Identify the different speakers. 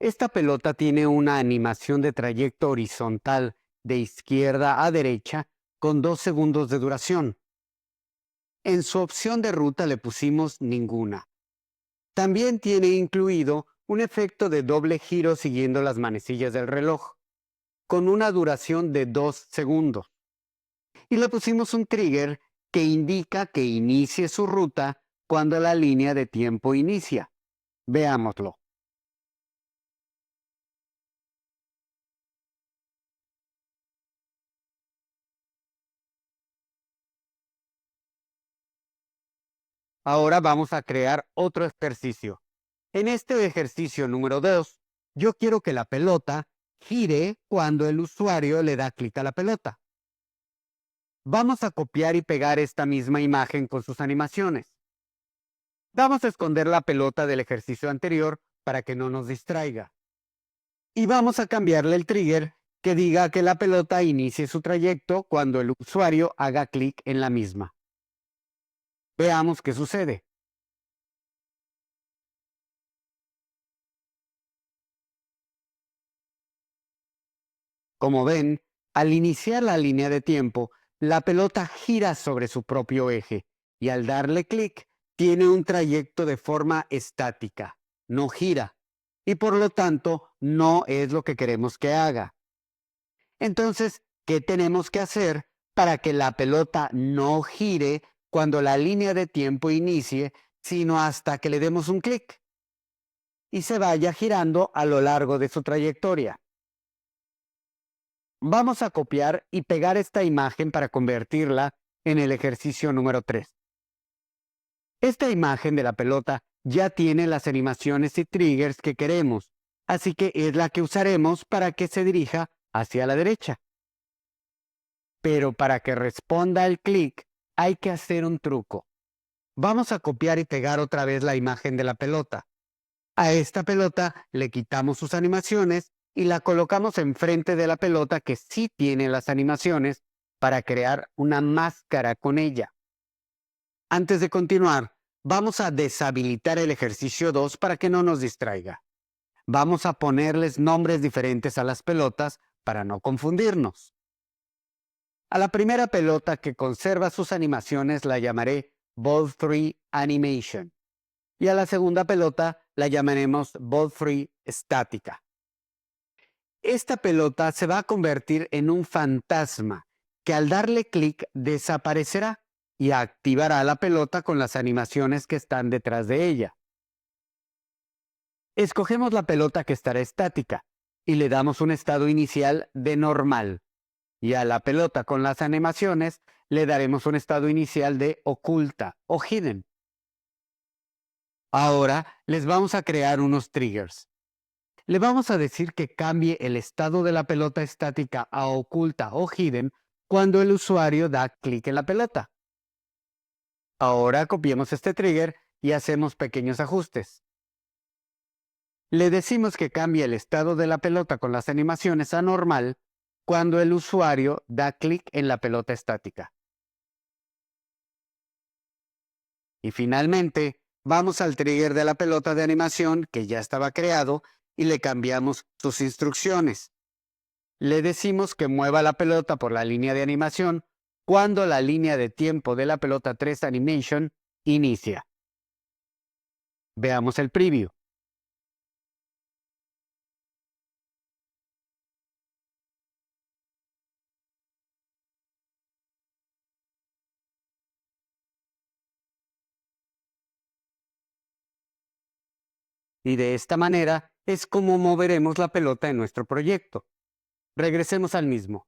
Speaker 1: Esta pelota tiene una animación de trayecto horizontal de izquierda a derecha con 2 segundos de duración. En su opción de ruta le pusimos ninguna. También tiene incluido un efecto de doble giro siguiendo las manecillas del reloj, con una duración de 2 segundos. Y le pusimos un trigger que indica que inicie su ruta cuando la línea de tiempo inicia. Veámoslo. Ahora vamos a crear otro ejercicio. En este ejercicio número 2, yo quiero que la pelota gire cuando el usuario le da clic a la pelota. Vamos a copiar y pegar esta misma imagen con sus animaciones. Vamos a esconder la pelota del ejercicio anterior para que no nos distraiga. Y vamos a cambiarle el trigger que diga que la pelota inicie su trayecto cuando el usuario haga clic en la misma. Veamos qué sucede. Como ven, al iniciar la línea de tiempo, la pelota gira sobre su propio eje y al darle clic, tiene un trayecto de forma estática, no gira, y por lo tanto no es lo que queremos que haga. Entonces, ¿qué tenemos que hacer para que la pelota no gire cuando la línea de tiempo inicie, sino hasta que le demos un clic y se vaya girando a lo largo de su trayectoria? Vamos a copiar y pegar esta imagen para convertirla en el ejercicio número 3. Esta imagen de la pelota ya tiene las animaciones y triggers que queremos, así que es la que usaremos para que se dirija hacia la derecha. Pero para que responda al clic, hay que hacer un truco. Vamos a copiar y pegar otra vez la imagen de la pelota. A esta pelota le quitamos sus animaciones y la colocamos enfrente de la pelota que sí tiene las animaciones para crear una máscara con ella. Antes de continuar, vamos a deshabilitar el ejercicio 2 para que no nos distraiga. Vamos a ponerles nombres diferentes a las pelotas para no confundirnos. A la primera pelota que conserva sus animaciones la llamaré Ball 3 Animation y a la segunda pelota la llamaremos Ball 3 Estática. Esta pelota se va a convertir en un fantasma que al darle clic desaparecerá y activará la pelota con las animaciones que están detrás de ella. Escogemos la pelota que estará estática y le damos un estado inicial de normal. Y a la pelota con las animaciones le daremos un estado inicial de oculta o hidden. Ahora les vamos a crear unos triggers. Le vamos a decir que cambie el estado de la pelota estática a oculta o hidden cuando el usuario da clic en la pelota. Ahora copiemos este trigger y hacemos pequeños ajustes. Le decimos que cambie el estado de la pelota con las animaciones a normal cuando el usuario da clic en la pelota estática. Y finalmente, vamos al trigger de la pelota de animación que ya estaba creado y le cambiamos sus instrucciones. Le decimos que mueva la pelota por la línea de animación cuando la línea de tiempo de la pelota 3 Animation inicia. Veamos el preview. Y de esta manera es como moveremos la pelota en nuestro proyecto. Regresemos al mismo.